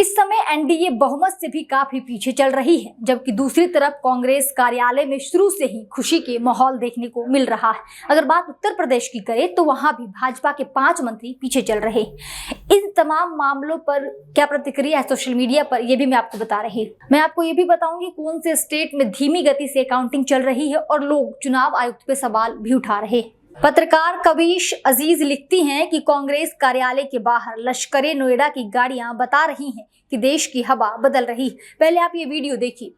इस समय एनडीए बहुमत से भी काफी पीछे चल रही है, जबकि दूसरी तरफ कांग्रेस कार्यालय में शुरू से ही खुशी के माहौल देखने को मिल रहा है। अगर बात उत्तर प्रदेश की करें तो वहां भी भाजपा के 5 मंत्री पीछे चल रहे। इन तमाम मामलों पर क्या प्रतिक्रिया है सोशल मीडिया पर, यह भी मैं आपको बता रही हूँ। मैं आपको ये भी बताऊंगी कौन से स्टेट में धीमी गति से काउंटिंग चल रही है और लोग चुनाव आयुक्त पे सवाल भी उठा रहे। पत्रकार कविश अजीज लिखती हैं कि कांग्रेस कार्यालय के बाहर लश्करे नोएडा की गाड़ियां बता रही हैं कि देश की हवा बदल रही। पहले आप ये वीडियो देखिए।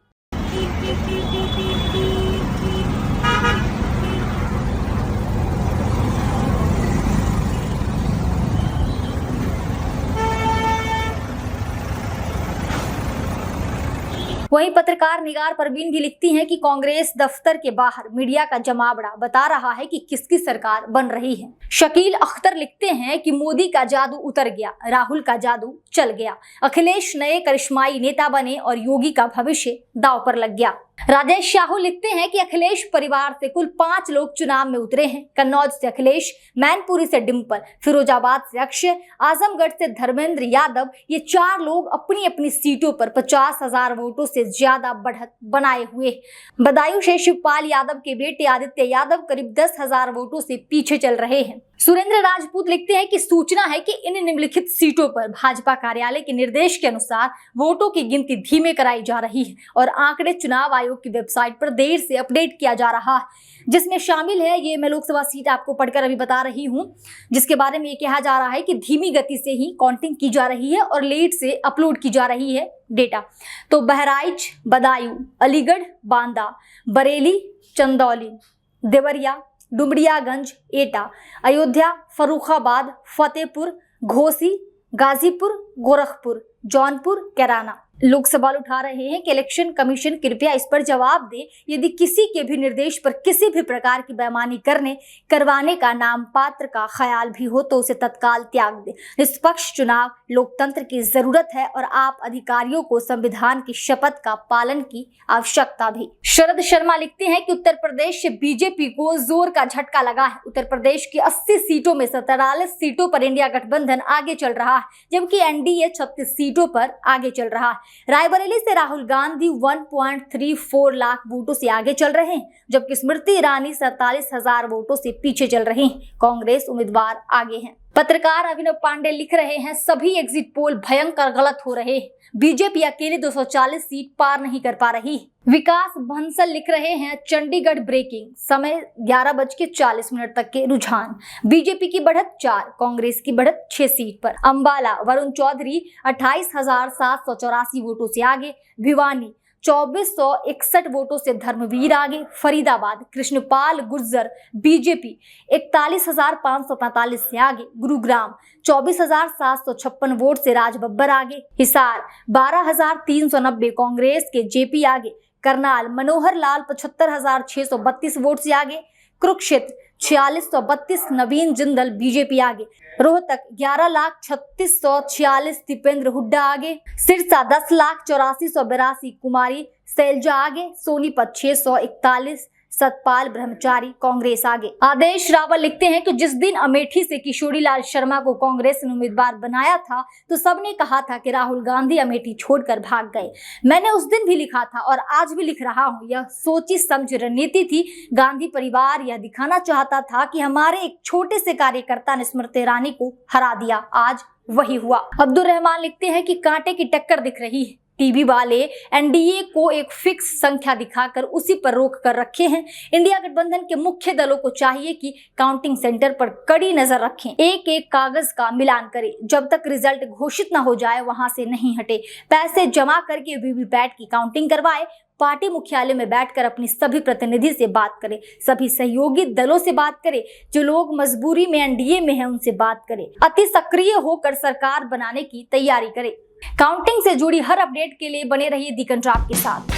वहीं पत्रकार निगार परवीन भी लिखती हैं कि कांग्रेस दफ्तर के बाहर मीडिया का जमावड़ा बता रहा है कि किसकी सरकार बन रही है। शकील अख्तर लिखते हैं कि मोदी का जादू उतर गया, राहुल का जादू चल गया, अखिलेश नए करिश्माई नेता बने और योगी का भविष्य दांव पर लग गया। राजेश शाहू लिखते हैं कि अखिलेश परिवार से कुल 5 लोग चुनाव में उतरे हैं। कन्नौज से अखिलेश, मैनपुरी से डिंपल, फिरोजाबाद से अक्षय, आजमगढ़ से धर्मेंद्र यादव, ये 4 लोग अपनी अपनी सीटों पर 50,000 वोटों से ज्यादा बढ़त बनाए हुए। बदायूं से शिवपाल यादव के बेटे आदित्य यादव करीब 10,000 वोटों से पीछे चल रहे हैं। सुरेंद्र राजपूत लिखते हैं कि सूचना है कि इन निम्नलिखित सीटों पर भाजपा कार्यालय के निर्देश के अनुसार वोटों की गिनती धीमे कराई जा रही है और आंकड़े चुनाव आयोग की वेबसाइट पर देर से अपडेट किया जा रहा है, जिसमें शामिल है, ये मैं लोकसभा सीट आपको पढ़कर अभी बता रही हूं, जिसके बारे में ये कहा जा रहा है कि धीमी गति से ही काउंटिंग की जा रही है और लेट से अपलोड की जा रही है डेटा। तो बहराइच, बदायूं, अलीगढ़, बांदा, बरेली, चंदौली, देवरिया, डुमरियागंज, एटा, अयोध्या, फर्रुखाबाद, फतेहपुर, घोसी, गाजीपुर, गोरखपुर, जौनपुर, कैराना लोग सवाल उठा रहे हैं कि इलेक्शन कमीशन कृपया इस पर जवाब दे। यदि किसी के भी निर्देश पर किसी भी प्रकार की बेईमानी करवाने का नाम पात्र का ख्याल भी हो तो उसे तत्काल त्याग दे। निष्पक्ष चुनाव लोकतंत्र की जरूरत है और आप अधिकारियों को संविधान की शपथ का पालन की आवश्यकता भी। शरद शर्मा लिखते हैं कि उत्तर प्रदेश से बीजेपी को जोर का झटका लगा है। उत्तर प्रदेश की 80 सीटों में 43 सीटों पर इंडिया गठबंधन आगे चल रहा है, जबकि एनडीए 36 सीटों पर आगे चल रहा है। रायबरेली से राहुल गांधी 1.34 लाख वोटों से आगे चल रहे हैं, जबकि स्मृति ईरानी 47,000 वोटों से पीछे चल रही हैं। कांग्रेस उम्मीदवार आगे हैं। पत्रकार अभिनव पांडे लिख रहे हैं, सभी एग्जिट पोल भयंकर गलत हो रहे हैं। बीजेपी अकेले 240 सीट पार नहीं कर पा रही। विकास भंसल लिख रहे हैं, चंडीगढ़ ब्रेकिंग, समय 11:40 तक के रुझान, बीजेपी की बढ़त 4, कांग्रेस की बढ़त 6 सीट पर। अंबाला वरुण चौधरी 28,784 वोटों से आगे, भिवानी 2461 वोटों से धर्मवीर आगे, फरीदाबाद कृष्णपाल गुर्जर बीजेपी 41,545 से आगे, गुरुग्राम 24,756 वोट से राज बब्बर आगे, हिसार 12,390 कांग्रेस के जेपी आगे, करनाल मनोहर लाल 75,632 वोट से आगे, कुरुक्षेत्र 4632 नवीन जिंदल बीजेपी आगे, रोहतक 11,36,46 दीपेंद्र हुड्डा आगे, सिरसा 10,84,82 कुमारी सैलजा आगे, सोनीपत 641 सतपाल ब्रह्मचारी कांग्रेस आगे। आदेश रावल लिखते हैं कि जिस दिन अमेठी से किशोरीलाल शर्मा को कांग्रेस ने उम्मीदवार बनाया था तो सबने कहा था कि राहुल गांधी अमेठी छोड़कर भाग गए। मैंने उस दिन भी लिखा था और आज भी लिख रहा हूं, यह सोची समझ रणनीति थी। गांधी परिवार यह दिखाना चाहता था कि हमारे एक छोटे से कार्यकर्ता ने स्मृति ईरानी को हरा दिया। आज वही हुआ। अब्दुल रहमान लिखते हैं कि कांटे की टक्कर दिख रही है। टीवी वाले एनडीए को एक फिक्स संख्या दिखाकर उसी पर रोक कर रखे हैं। इंडिया गठबंधन के मुख्य दलों को चाहिए कि काउंटिंग सेंटर पर कड़ी नजर रखें, एक एक कागज का मिलान करें, जब तक रिजल्ट घोषित न हो जाए वहां से नहीं हटे, पैसे जमा करके वीवीपैट की काउंटिंग करवाए, पार्टी मुख्यालय में बैठकर अपनी सभी प्रतिनिधि से बात करें, सभी सहयोगी दलों से बात करें, जो लोग मजबूरी में एनडीए में हैं उनसे बात करें, अति सक्रिय होकर सरकार बनाने की तैयारी करें। काउंटिंग से जुड़ी हर अपडेट के लिए बने रहिए दी कंट्राप के साथ।